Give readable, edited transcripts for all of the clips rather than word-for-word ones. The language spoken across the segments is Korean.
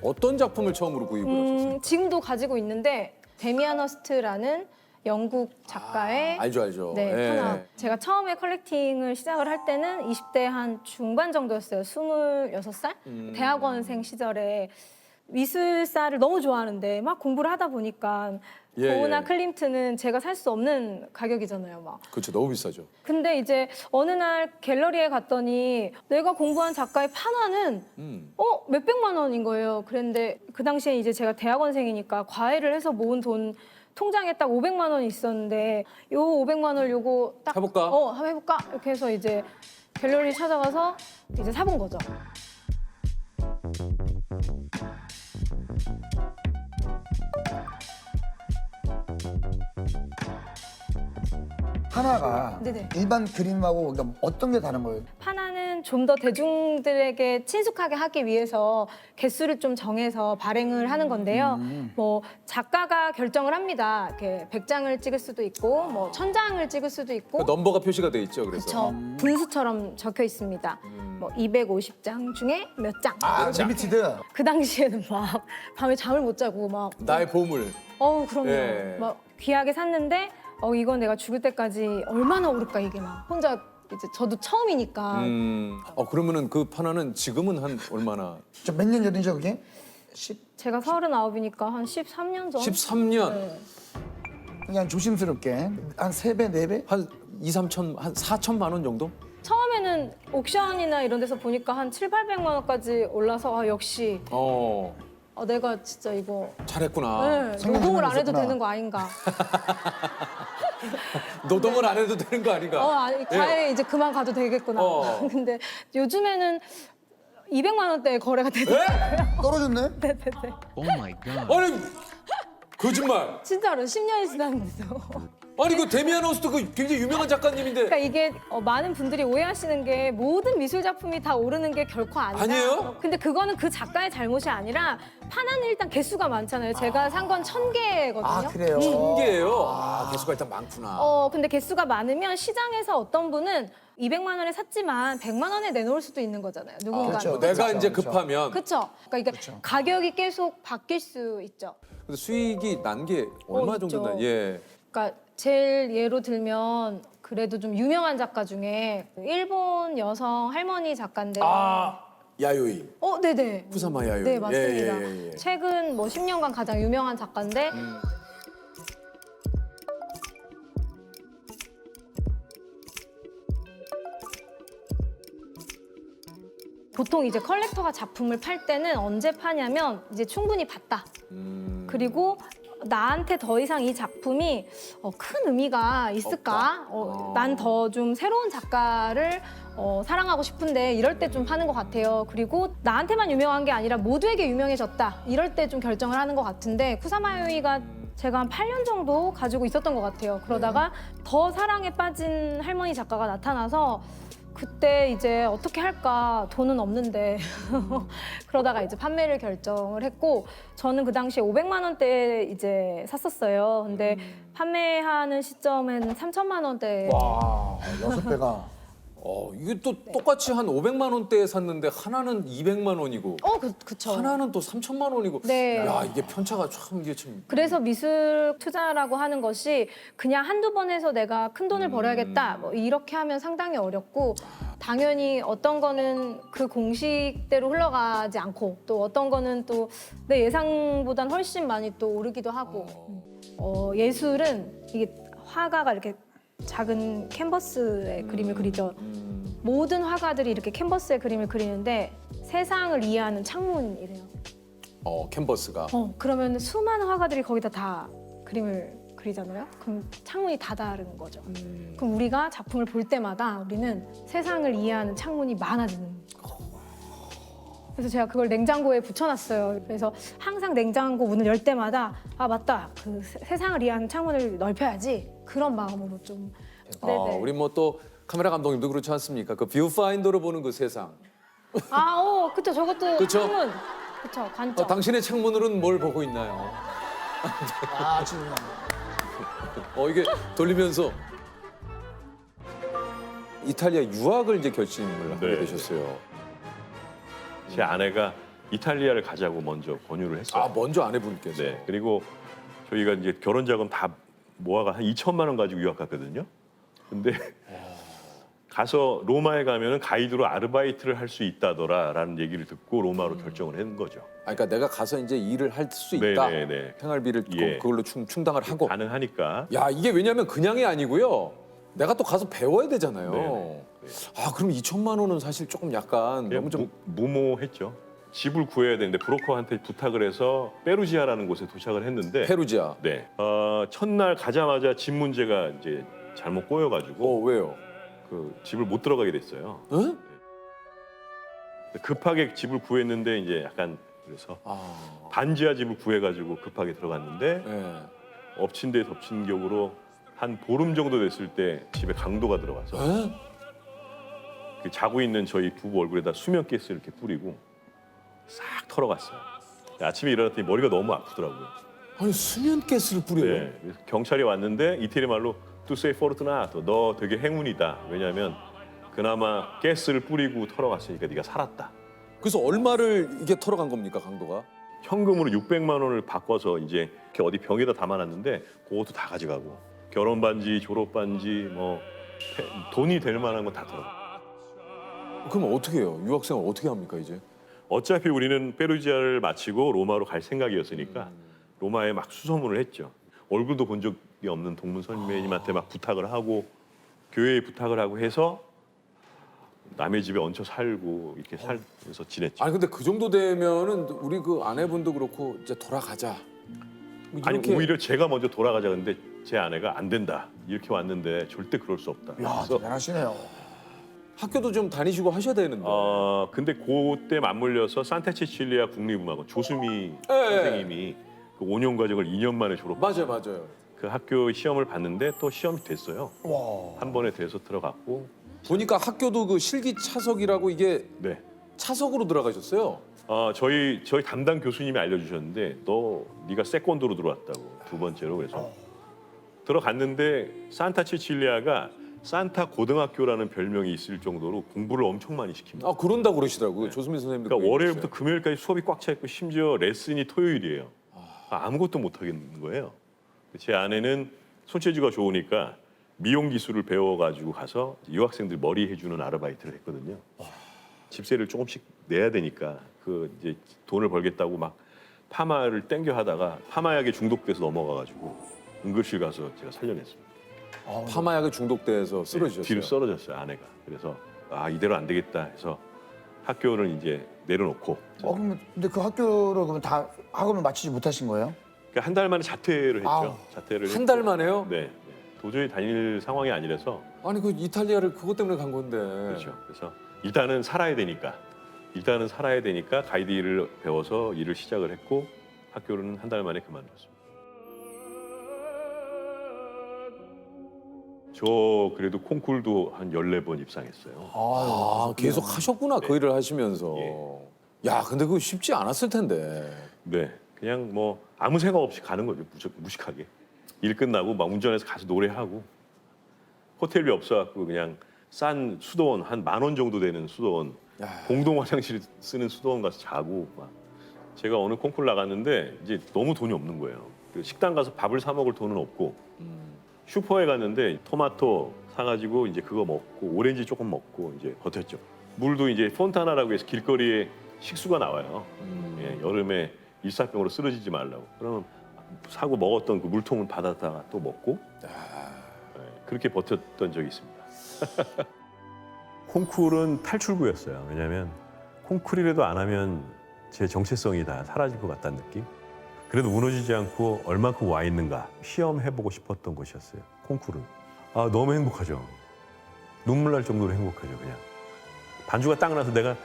어떤 작품을 처음으로 구입을 하셨습니까? 지금도 가지고 있는데 데미안 허스트라는 영국 작가의 알죠. 네, 예. 하나. 제가 처음에 컬렉팅을 시작을 할 때는 20대 한 중반 정도였어요. 26살? 대학원생 시절에 미술사를 너무 좋아하는데 막 공부를 하다 보니까 예, 고우나 예. 클림트는 제가 살 수 없는 가격이잖아요, 막. 그렇죠. 너무 비싸죠. 근데 이제 어느 날 갤러리에 갔더니 내가 공부한 작가의 판화는 몇백만 원인 거예요. 그런데 그 당시에 이제 제가 대학원생이니까 과외를 해서 모은 돈 통장에 딱 500만 원이 있었는데 요 500만 원 요거 딱 해볼까? 한번 해볼까? 이렇게 해서 이제 갤러리 찾아가서 이제 사본 거죠. 하나가 네네. 일반 그림하고 그러니까 어떤 게 다른 거예요? 판화는 좀 더 대중들에게 친숙하게 하기 위해서 개수를 좀 정해서 발행을 하는 건데요. 뭐 작가가 결정을 합니다. 이렇게 100장을 찍을 수도 있고 뭐 1000장을 찍을 수도 있고 그 넘버가 표시가 돼 있죠. 그래서. 저 분수처럼 적혀 있습니다. 뭐 250장 중에 몇 장. 리미티드. 그 당시에는 막 밤에 잠을 못 자고 막 나의 보물. 그럼요. 예. 막 귀하게 샀는데 이건 내가 죽을 때까지 얼마나 오를까 이게 막 혼자 이제 저도 처음이니까 그러면은 그 판화는 지금은 한 얼마나? 저 몇 년 전이죠 그게? 제가 39이니까 한 13년 전. 13년. 네. 그냥 조심스럽게 한 3배, 4배? 한 2, 3천, 한 4천만 원 정도? 처음에는 옥션이나 이런 데서 보니까 한 7, 800만 원까지 올라서 역시 내가 진짜 이거 잘했구나. 노동을 안 해도 있었구나. 되는 거 아닌가. 노동을 안 해도 되는 거 아닌가? 아니, 과외 이제 그만 가도 되겠구나. 근데 요즘에는 200만 원대에 거래가 되더라고요. 떨어졌네? 네네네. Oh my god. 아니 거짓말. 진짜로 10년이 지났는데요. 아니 그 데미안 호스트 그 굉장히 유명한 작가님인데 그러니까 이게 많은 분들이 오해하시는 게 모든 미술 작품이 다 오르는 게 결코 아니다. 아니에요? 근데 그거는 그 작가의 잘못이 아니라 판화는 일단 개수가 많잖아요. 제가 산 건 1000개거든요. 아 그래요? 신기해요. 개수가 일단 많구나. 근데 개수가 많으면 시장에서 어떤 분은 200만 원에 샀지만 100만 원에 내놓을 수도 있는 거잖아요. 누군가. 그렇죠. 내가 그렇죠, 이제 그렇죠. 급하면. 그렇죠. 그러니까 이게 가격이 계속 바뀔 수 있죠. 근데 수익이 난 게 얼마 있죠. 정도 나? 예. 그러니까 제일 예로 들면 그래도 좀 유명한 작가 중에 일본 여성 할머니 작가인데. 야요이. 네네. 푸사마 야요이. 네, 맞습니다. 예. 최근 뭐 10년간 가장 유명한 작가인데 보통 이제 컬렉터가 작품을 팔 때는 언제 파냐면 이제 충분히 봤다. 그리고 나한테 더 이상 이 작품이 큰 의미가 있을까? 난 더 좀 새로운 작가를 사랑하고 싶은데 이럴 때 좀 파는 것 같아요. 그리고 나한테만 유명한 게 아니라 모두에게 유명해졌다. 이럴 때 좀 결정을 하는 것 같은데 쿠사마요이가 제가 한 8년 정도 가지고 있었던 것 같아요. 그러다가 더 사랑에 빠진 할머니 작가가 나타나서 그때 이제 어떻게 할까 돈은 없는데 그러다가 이제 판매를 결정을 했고 저는 그 당시에 500만 원대에 이제 샀었어요. 근데 판매하는 시점에는 3천만 원대. 와 6배가. 이게 또 똑같이 한 500만 원대에 샀는데 하나는 200만 원이고 그쵸. 하나는 또 3천만 원이고. 네. 야, 이게 편차가 참 이게 참. 그래서 미술 투자라고 하는 것이 그냥 한두 번 해서 내가 큰 돈을 벌어야겠다 뭐 이렇게 하면 상당히 어렵고 당연히 어떤 거는 그 공식대로 흘러가지 않고 또 어떤 거는 또 내 예상보단 훨씬 많이 또 오르기도 하고 예술은 이게 화가가 이렇게 작은 캔버스에 그림을 그리죠. 모든 화가들이 이렇게 캔버스에 그림을 그리는데 세상을 이해하는 창문이래요. 캔버스가. 그러면 수많은 화가들이 거기다 다 그림을 그리잖아요. 그럼 창문이 다 다른 거죠. 그럼 우리가 작품을 볼 때마다 우리는 세상을 이해하는 창문이 많아지는. 그래서 제가 그걸 냉장고에 붙여놨어요. 그래서 항상 냉장고 문을 열 때마다 맞다. 그 세상을 이해하는 창문을 넓혀야지. 그런 마음으로 좀. 네네. 우리 뭐 또 카메라 감독님도 그렇지 않습니까? 그 뷰파인더로 보는 그 세상. 그쵸. 저것도 그쵸? 창문. 그쵸. 관점. 당신의 창문으로는 뭘 보고 있나요? 중요한. 이게 돌리면서 이탈리아 유학을 이제 결심을 하게 네. 되셨어요. 제 아내가 이탈리아를 가자고 먼저 권유를 했어요. 아 먼저 아내분께서. 네. 그리고 저희가 이제 결혼 자금 다 모아가 한 2천만 원 가지고 유학 갔거든요. 근데 가서 로마에 가면은 가이드로 아르바이트를 할 수 있다더라라는 얘기를 듣고 로마로 결정을 한 거죠. 아, 그러니까 내가 가서 이제 일을 할 수 있다. 네네네. 생활비를 예. 그걸로 충당을 하고. 가능하니까. 야 이게 왜냐면 그냥이 아니고요. 내가 또 가서 배워야 되잖아요. 네네. 아 그럼 2천만 원은 사실 조금 약간 그냥 너무 좀 무모했죠. 집을 구해야 되는데 브로커한테 부탁을 해서 페루지아라는 곳에 도착을 했는데 페루지아. 네. 첫날 가자마자 집 문제가 이제 잘못 꼬여가지고 왜요? 그 집을 못 들어가게 됐어요. 응? 급하게 집을 구했는데 이제 약간 그래서 아. 반지하 집을 구해가지고 급하게 들어갔는데 네. 엎친 데 덮친 격으로 한 보름 정도 됐을 때 집에 강도가 들어가서 에? 그 자고 있는 저희 부부 얼굴에다 수면 가스 이렇게 뿌리고 싹 털어갔어요. 아침에 일어났더니 머리가 너무 아프더라고요. 아니 수면 가스를 뿌려요? 네, 그래서 경찰이 왔는데 이태리 말로 Tu sei fortunato, 너 되게 행운이다. 왜냐하면 그나마 가스를 뿌리고 털어갔으니까 네가 살았다. 그래서 얼마를 이게 털어간 겁니까 강도가? 현금으로 600만 원을 바꿔서 이제 이렇게 어디 병에다 담아놨는데 그것도 다 가져가고 결혼 반지, 졸업 반지, 뭐 돈이 될 만한 건 다 털어. 그럼 어떻게 해요? 유학생을 어떻게 합니까 이제? 어차피 우리는 페루지아를 마치고 로마로 갈 생각이었으니까 로마에 막 수소문을 했죠. 얼굴도 본 적이 없는 동문 선배님한테 막 부탁을 하고 교회에 부탁을 하고 해서 남의 집에 얹혀 살고 이렇게 살면서 지냈죠. 아니 근데 그 정도 되면은 우리 그 아내분도 그렇고 이제 돌아가자. 아니 이렇게- 오히려 제가 먼저 돌아가자 근데 제 아내가 안 된다 이렇게 왔는데 절대 그럴 수 없다. 야, 그래서 대단하시네요. 학교도 좀 다니시고 하셔야 되는데. 근데 그때 맞물려서 산타체칠리아 국립음악원 조수미 예, 선생님이 그 5년 과정을 2년 만에 졸업. 맞아요. 그 학교 시험을 봤는데 또 시험이 됐어요. 와. 한 번에 돼서 들어갔고. 보니까 학교도 그 실기 차석이라고 이게 네. 차석으로 들어가셨어요. 저희 담당 교수님이 알려주셨는데 네가 세컨도로 들어왔다고 두 번째로 그래서 들어갔는데 산타 치칠리아가 산타 고등학교라는 별명이 있을 정도로 공부를 엄청 많이 시킵니다. 아 그런다고 그러시더라고요. 조수민 선생님도. 그러니까 그 월요일부터 얘기했어요. 금요일까지 수업이 꽉 차 있고 심지어 레슨이 토요일이에요. 아무것도 못 하겠는 거예요. 제 아내는 손재주가 좋으니까 미용 기술을 배워가지고 가서 유학생들 머리 해주는 아르바이트를 했거든요. 집세를 조금씩 내야 되니까 그 이제 돈을 벌겠다고 막 파마를 땡겨 하다가 파마약에 중독돼서 넘어가가지고 응급실 가서 제가 살려냈습니다. 파마약에 중독돼서 쓰러지셨어요. 뒤로 쓰러졌어요 아내가. 그래서 이대로 안 되겠다 해서 학교를 이제 내려놓고 그러면 근데 그 학교를 그러면 다 학업을 마치지 못하신 거예요? 그러니까 한 달 만에 자퇴를 했죠. 아우. 자퇴를 한 달 만에요? 네. 도저히 다닐 상황이 아니라서 아니 그 이탈리아를 그것 때문에 간 건데. 그렇죠. 그래서 일단은 살아야 되니까 가이드 일을 배워서 일을 시작을 했고 학교는 한 달 만에 그만뒀습니다. 저 그래도 콩쿨도 한 14번 입상했어요. 아 계속 하셨구나 그 일을 하시면서. 예. 야 근데 그거 쉽지 않았을 텐데. 네. 그냥 뭐 아무 생각 없이 가는 거죠. 무식하게. 일 끝나고 막 운전해서 가서 노래하고 호텔비 없어갖고 그냥 싼 수도원 한 10,000원 정도 되는 수도원 야. 공동 화장실 쓰는 수도원 가서 자고 막 제가 어느 콩쿨 나갔는데 이제 너무 돈이 없는 거예요. 그 식당 가서 밥을 사 먹을 돈은 없고 슈퍼에 갔는데 토마토 사가지고 이제 그거 먹고 오렌지 조금 먹고 이제 버텼죠. 물도 이제 폰타나라고 해서 길거리에 식수가 나와요. 예, 여름에 일사병으로 쓰러지지 말라고. 그러면 사고 먹었던 그 물통을 받았다가 또 먹고 그렇게 버텼던 적이 있습니다. 콩쿨은 탈출구였어요. 왜냐하면 콩쿨이라도 안 하면 제 정체성이 다 사라질 것 같다는 느낌. 그래도 무너지지 않고 얼만큼 와 있는가 시험해보고 싶었던 곳이었어요. 콩쿨은. 너무 행복하죠. 눈물 날 정도로 행복하죠. 그냥 반주가 딱 나서 내가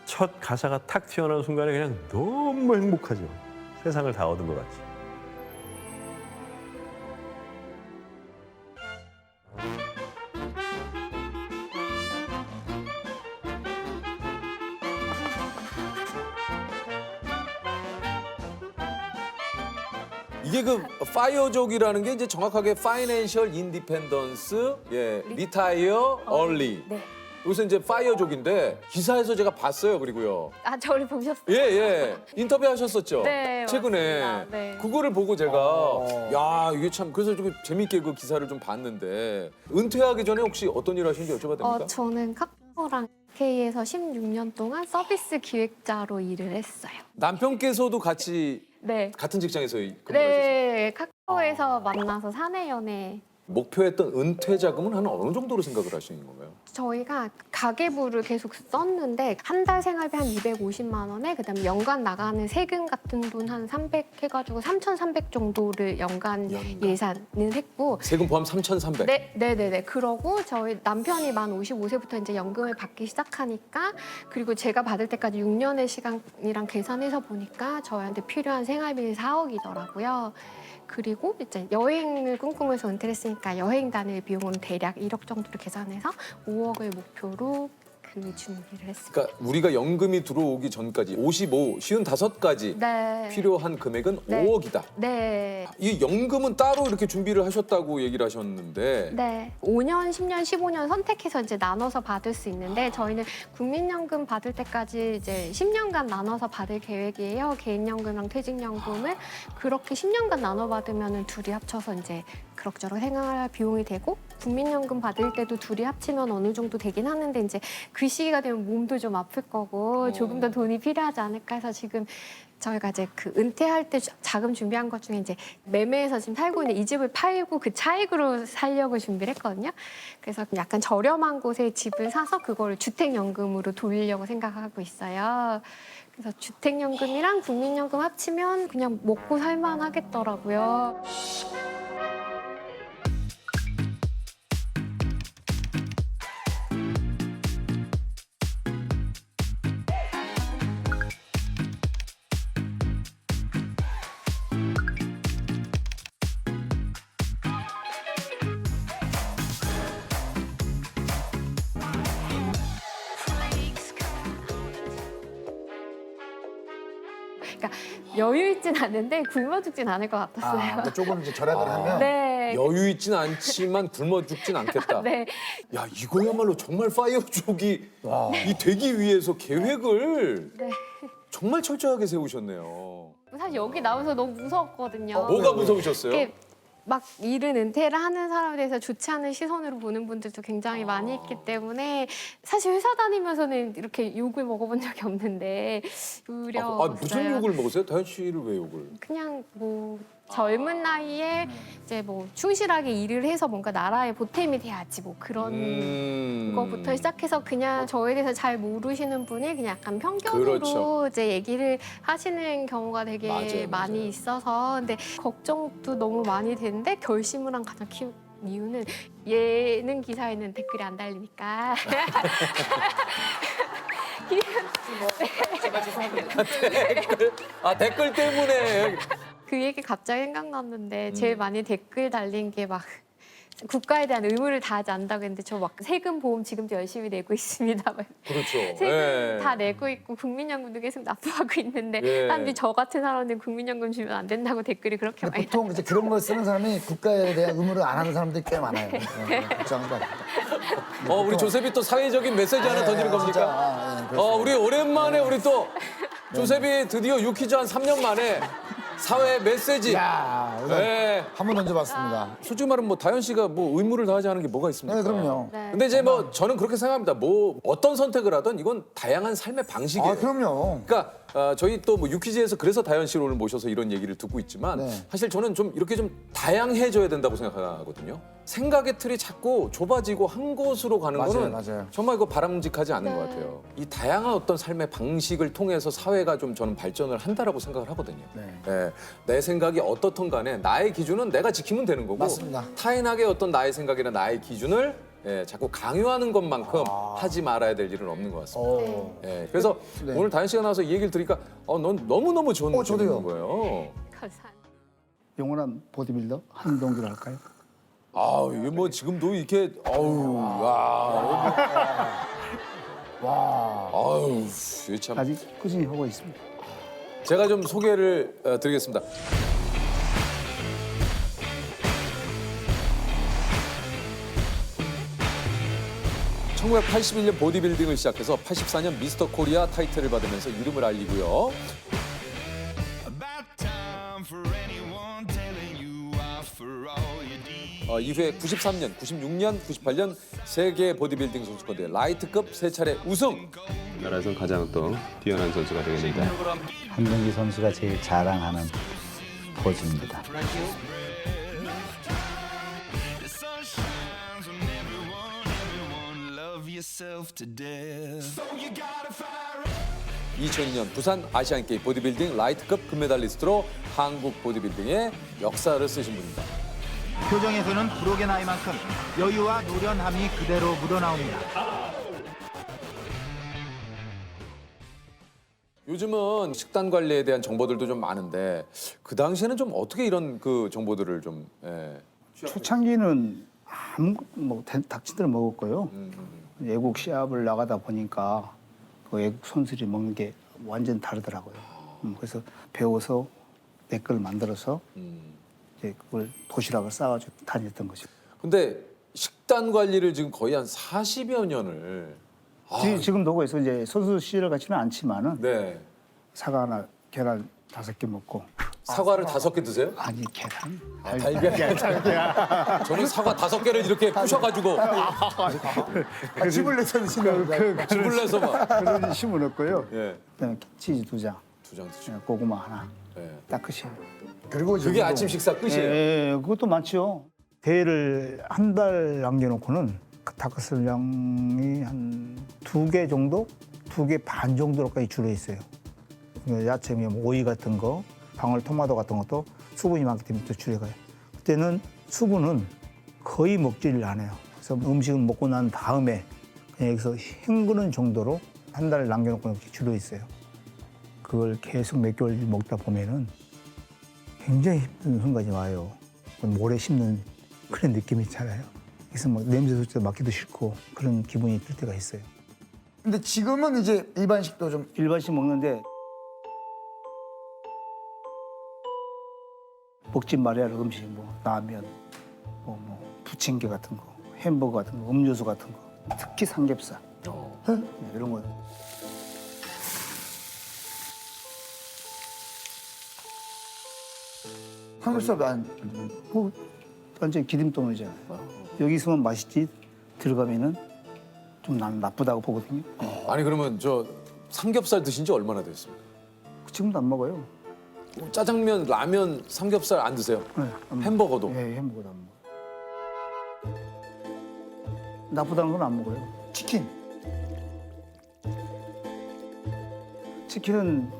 첫 가사가 탁 튀어나온 순간에 그냥 너무 행복하죠. 세상을 다 얻은 것 같이. 이게 그 파이어족이라는 게 이제 정확하게 파이낸셜 인디펜던스, 예, 리타이어 얼리. 네. 여기서 이제 파이어족인데 기사에서 제가 봤어요. 그리고요. 아, 저를 보셨어요? 예. 인터뷰 하셨었죠? 네, 최근에. 맞습니다. 네. 그거를 보고 제가 야, 이게 참 그래서 좀 재밌게 그 기사를 좀 봤는데 은퇴하기 전에 혹시 어떤 일 하시는지 여쭤봐도 됩니까? 저는 카카오랑 K에서 16년 동안 서비스 기획자로 일을 했어요. 남편께서도 같이 네. 같은 직장에서 근무를 하셨어요? 네, 카카오에서 만나서 사내연애. 목표했던 은퇴 자금은 한 어느 정도로 생각을 하시는 건가요? 저희가 가계부를 계속 썼는데 한 달 생활비 한 250만 원에 그다음에 연간 나가는 세금 같은 돈 한 300 해가지고 3,300 정도를 연간 예산을 했고 세금 포함 3,300. 네네네. 그러고 저희 남편이 만 55세부터 이제 연금을 받기 시작하니까 그리고 제가 받을 때까지 6년의 시간이랑 계산해서 보니까 저희한테 필요한 생활비는 4억이더라고요. 그리고 이제 여행을 꿈꾸면서 은퇴를 했으니까 여행 다닐 비용은 대략 1억 정도로 계산해서 5억을 목표로 그 준비를 했습니다. 그러니까 우리가 연금이 들어오기 전까지 55까지 네. 필요한 금액은 네. 5억이다. 네. 이 연금은 따로 이렇게 준비를 하셨다고 얘기를 하셨는데 네. 5년, 10년, 15년 선택해서 이제 나눠서 받을 수 있는데 저희는 국민연금 받을 때까지 이제 10년간 나눠서 받을 계획이에요. 개인연금이랑 퇴직연금을 그렇게 10년간 나눠 받으면 둘이 합쳐서 이제 그럭저럭 생활 비용이 되고 국민연금 받을 때도 둘이 합치면 어느 정도 되긴 하는데 이제 그 시기가 되면 몸도 좀 아플 거고 조금 더 돈이 필요하지 않을까 해서 지금 저희가 이제 그 은퇴할 때 자금 준비한 것 중에 이제 매매해서 지금 살고 있는 이 집을 팔고 그 차익으로 살려고 준비를 했거든요. 그래서 약간 저렴한 곳에 집을 사서 그걸 주택연금으로 돌리려고 생각하고 있어요. 그래서 주택연금이랑 국민연금 합치면 그냥 먹고 살만 하겠더라고요. 그러니까 여유 있진 않은데 굶어 죽진 않을 것 같았어요. 그러니까 조금 이제 절약을 하면 네. 여유 있진 않지만 굶어 죽진 않겠다. 네. 야, 이거야말로 정말 파이어족이 이 되기 위해서 계획을 네. 정말 철저하게 세우셨네요. 사실 여기 나와서 너무 무서웠거든요. 뭐가 무서우셨어요? 이게 막 일은 은퇴를 하는 사람에 대해서 좋지 않은 시선으로 보는 분들도 굉장히 많이 있기 때문에 사실 회사 다니면서는 이렇게 욕을 먹어본 적이 없는데 두려웠어요. 무슨 욕을 먹으세요? 다현 씨를 왜 욕을? 그냥 뭐 젊은 나이에 이제 뭐 충실하게 일을 해서 뭔가 나라에 보탬이 돼야지 뭐 그런 거부터 시작해서 그냥 저에 대해서 잘 모르시는 분이 그냥 약간 편견으로 그렇죠. 이제 얘기를 하시는 경우가 되게 맞아요, 많이 맞아요. 있어서 근데 걱정도 너무 많이 되는데 결심을 한 가장 큰 이유는 예능 기사에는 댓글이 안 달리니까. 댓글 때문에. 그 얘기 갑자기 생각났는데 제일 많이 댓글 달린 게 막 국가에 대한 의무를 다하지 않는다고 했는데 저 막 세금 보험 지금도 열심히 내고 있습니다. 막 그렇죠. 세금 예. 다 내고 있고 국민연금도 계속 납부하고 있는데 예. 사람들이 저 같은 사람은 국민연금 주면 안 된다고 댓글이 그렇게 근데 많이 보통 이제 그런 걸 쓰는 사람이 국가에 대한 의무를 안 하는 사람들이 꽤 많아요. 걱정하지 마십니다. 우리 조셉이 또 사회적인 메시지 하나 던지는 겁니까? 우리 오랜만에 우리 또 조셉이 드디어 유퀴즈 한 3년 만에 사회 메시지. 야, 네. 한번 던져봤습니다. 솔직히 말하면 뭐 다현 씨가 뭐 의무를 다하지 않은 게 뭐가 있습니까? 네, 그럼요. 네. 근데 이제 뭐 저는 그렇게 생각합니다. 뭐 어떤 선택을 하든 이건 다양한 삶의 방식이에요. 아, 그럼요. 그러니까 저희 또 뭐 유퀴즈에서 그래서 다현 씨를 오늘 모셔서 이런 얘기를 듣고 있지만 네. 사실 저는 좀 이렇게 좀 다양해져야 된다고 생각하거든요. 생각의 틀이 자꾸 좁아지고 한 곳으로 가는 맞아요, 거는 맞아요. 정말 이거 바람직하지 않은 네. 것 같아요. 이 다양한 어떤 삶의 방식을 통해서 사회가 좀 저는 발전을 한다라고 생각을 하거든요. 네. 예, 내 생각이 어떻든 간에 나의 기준은 내가 지키면 되는 거고 맞습니다. 타인에게 어떤 나의 생각이나 나의 기준을 자꾸 강요하는 것만큼 하지 말아야 될 일은 없는 것 같습니다. 어. 그래서 네. 오늘 다현 씨가 나와서 이 얘기를 들으니까 넌 너무너무 좋은 저도요. 느낌인 거예요. 감사합니다. 영원한 보디빌더 한동규로 할까요? 이게 뭐 지금도 이렇게 아유, 이게 참. 아직 꾸준히 하고 있습니다. 제가 좀 소개를 드리겠습니다. 1981년 보디빌딩을 시작해서 84년 미스터 코리아 타이틀을 받으면서 이름을 알리고요. 이후에 93년, 96년, 98년 세계 보디빌딩 선수권대회 라이트급 3차례 우승. 나라에서 가장 또 뛰어난 선수가 되겠습니다. 한동기 선수가 제일 자랑하는 포즈입니다. 2002년 부산 아시안게임 보디빌딩 라이트급 금메달리스트로 한국 보디빌딩의 역사를 쓰신 분입니다. 표정에서는 부록의 나이만큼 여유와 노련함이 그대로 묻어나옵니다. 요즘은 식단 관리에 대한 정보들도 좀 많은데 그 당시에는 좀 어떻게 이런 그 정보들을 좀 초창기는 뭐 닥치들 먹었고요. 외국 시합을 나가다 보니까 그 외국 선수들이 먹는 게 완전 다르더라고요. 그래서 배워서 내 걸 만들어서 이제 그걸 도시락을 싸가지고 다녔던 거죠. 근데 식단 관리를 지금 거의 한 40여 년을 지금도 하고 있어. 이제 선수 시절 같지는 않지만은 네. 사과나 계란 5개 먹고. 사과를 5개 드세요? 아니 계란. 달걀. 저는 사과 5개를 이렇게 부셔가지고 집을 내서 드시는 거예요. 즙을 내서 막. 그런 심어놓고요. 예. 그다음에 치즈 2장, 2장 드시고. 고구마 하나. 예. 딱 끝이에요. 그리고 그게 아침 식사 끝이에요. 예, 그것도 많죠. 대회를 한 달 남겨놓고는 그 닭가슴살량이 한 2개 정도, 2개 반 정도로까지 줄어 있어요. 야채, 오이 같은 거, 방울토마토 같은 것도 수분이 많기 때문에 또 줄여가요. 그때는 수분은 거의 먹지를 않아요. 그래서 음식은 먹고 난 다음에 그냥 여기서 헹구는 정도로 한 달을 남겨놓고 이렇게 줄어 있어요. 그걸 계속 몇 개월 먹다 보면은 굉장히 힘든 순간이 와요. 모래 씹는 그런 느낌이 있잖아요. 그래서 막 냄새조차 맡기도 싫고 그런 기분이 들 때가 있어요. 근데 지금은 이제 일반식도 좀 일반식 먹는데 먹지 말아야 할 음식, 뭐 라면, 뭐 부침개 같은 거, 햄버거 같은 거, 음료수 같은 거, 특히 삼겹살 네, 이런 거. 삼겹살 뭐 완전 기름덩어리잖아요. 여기 있으면 맛있지 들어가면은 좀 나는 나쁘다고 보거든요. 아니 그러면 저 삼겹살 드신 지 얼마나 됐습니까? 지금도 안 먹어요. 짜장면, 라면, 삼겹살 안 드세요? 네, 안 햄버거도? 네, 햄버거도 안 먹어요. 나쁘다는 건 안 먹어요. 치킨. 치킨은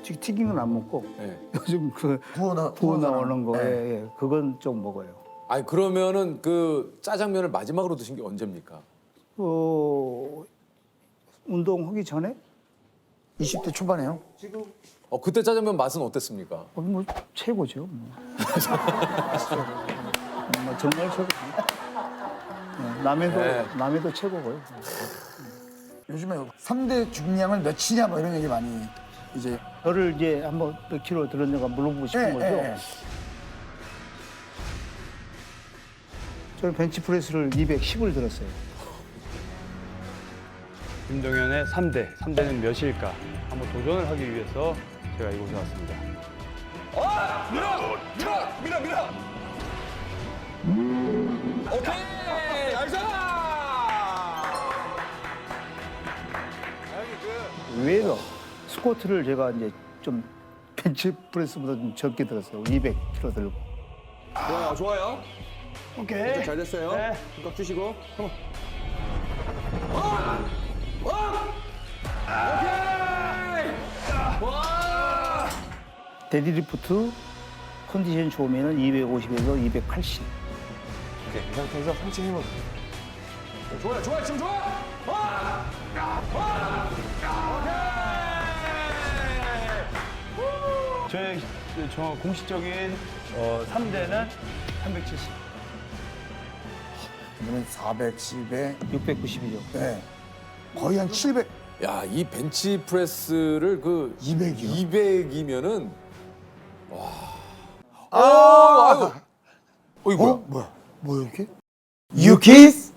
튀긴 건 안 먹고 네. 요즘 그 구워 나오는 거, 예, 그건 좀 먹어요. 아니 그러면은 그 짜장면을 마지막으로 드신 게 언제입니까? 운동하기 전에 20대 초반에요. 그때 짜장면 맛은 어땠습니까? 뭐 최고죠. 뭐. 뭐 정말 최고. 남해도 최고고요. 요즘에 3대 중량을 몇이냐 뭐 이런 얘기 많이 이제 저를 이제 한번 몇 킬로 들었는가 물어보고 싶은 거죠. 저는 벤치프레스를 210을 들었어요. 김동현의 3대는 몇일까? 한번 도전을 하기 위해서 제가 이곳에 왔습니다. 오케이! 알자! 의외로 스쿼트를 제가 이제 좀 벤치프레스보다 좀 적게 들었어요. 200kg 들고. 좋아요. 오케이. 잘 됐어요. 네. 손깍 주시고. 데드리프트 컨디션 좋으면 250에서 280. 오케이, 이 상태에서 상체 힘을. 좋아요, 지금 좋아! 저의 공식적인 3대는 370. 그러면 410에 690이죠. 네. 거의 한 700. 야, 이 벤치 프레스를 그 200이요? 200이면은 와. 아유. 이거 뭐야? 뭐야 이렇게? 유키스